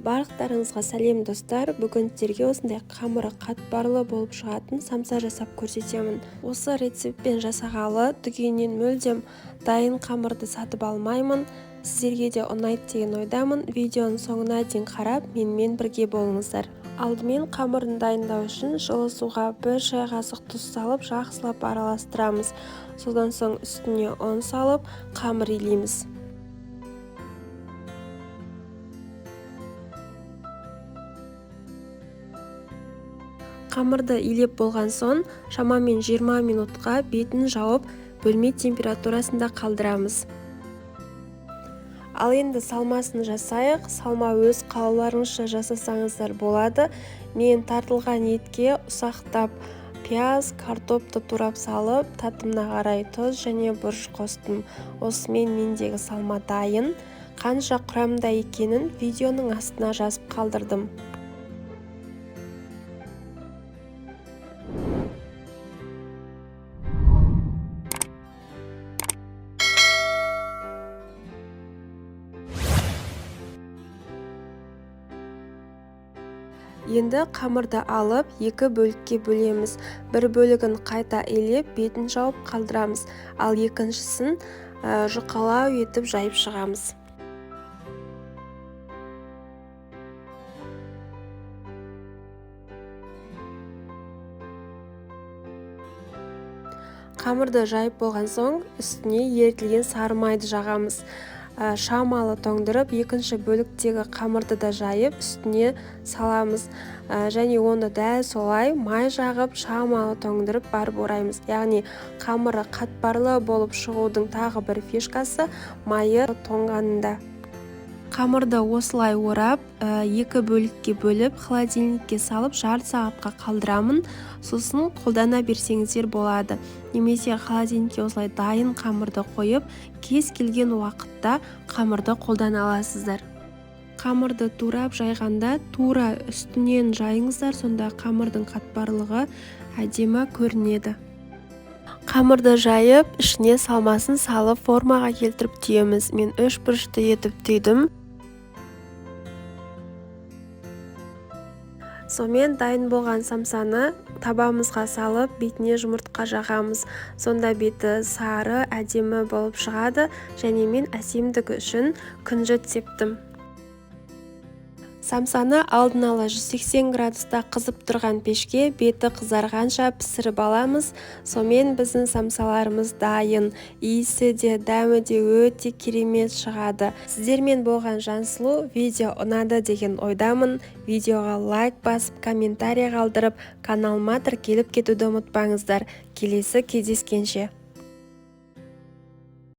Барлықтарыңызға сәлем достар. Бүгін сіздерге осындай қамыры қатпарлы болып шығатын самса жасап көрсетемін. Осы рецептпен жасағалы дүкеннен мүлдем дайын қамырды сатып алмаймын. Сіздерге де ұнайды деген ойдамын. Видеоның соңына дейін қарап, менімен бірге болыңыздар. Алдымен қамырын дайындау үшін жылы суға 1 шай қасық тұз салып, жақсылап араластырамыз. Содан соң үстіне ұн салып, қамыр илейміз. Қамырды илеп болған соң, шамамен 20 минутқа бетін жауып, бөлме температурасында қалдырамыз. Ал енді салмасын жасайық. Салма өз қалауларыңызша жасасаңыздар болады. Мен тартылған етке ұсақтап пияз, картопты турап салып, татымына қарай тұз және бұрыш қостым. Осымен мендегі салма дайын. Қанша құрамда екенін видеоның астына жазып қалдырдым. Енді қамырды алып, 2 бөлікке бөлеміз. Бір бөлігін қайта илеп, бетін жауып қалдырамыз. Ал екіншісін жұқалау етіп жайып шығамыз. Қамырды жайып болған соң, үстіне ерітілген сары майды жағамыз. Шамалы тоңдырып, екінші бөліктегі қамырды да жайып, үстіне саламыз. Және оны дәл солай май жағып, шамалы тоңдырып барып ораймыз. Яғни қамыры қатпарлы болып шығудың тағы бір фишкасы майы тоңғанында. Қамырды осылай орап, 2 бөлікке бөліп, холодильникке салып, жарты сағатқа қалдырамын. Сосын қолдана берсеңіздер болады. Немесе холодильникке осылай дайын қамырды қойып, кез келген уақытта қамырды қолдана аласыздар. Қамырды турап жайғанда тура үстінен жайыңыздар, сонда қамырдың қатпарлығы әдемі көрінеді. Қамырды жайып, ішіне салмасын салып, формаға келтіріп түйеміз. Мен 3 бұрышты етіп түйдім. Сонымен дайын болған самсаны табамызға салып, бетіне жұмыртқа жағамыз. Сонда беті сары, әдемі болып шығады. Және мен әсемдігі үшін күнжіт септім. Самсаны алдын ала 180 градуста қызып тұрған пешке беті қызарғанша пісіріп аламыз. Сонымен біздің самсаларымыз дайын. Иісі де, дәмі де өте керемет шығады. Сіздермен болған Жансұлу. Видео ұнады деген ойдамын. Видеоға лайк басып, комментарий қалдырып, каналыма тіркеліп кетуді ұмытпаңыздар. Келесі кездескенше.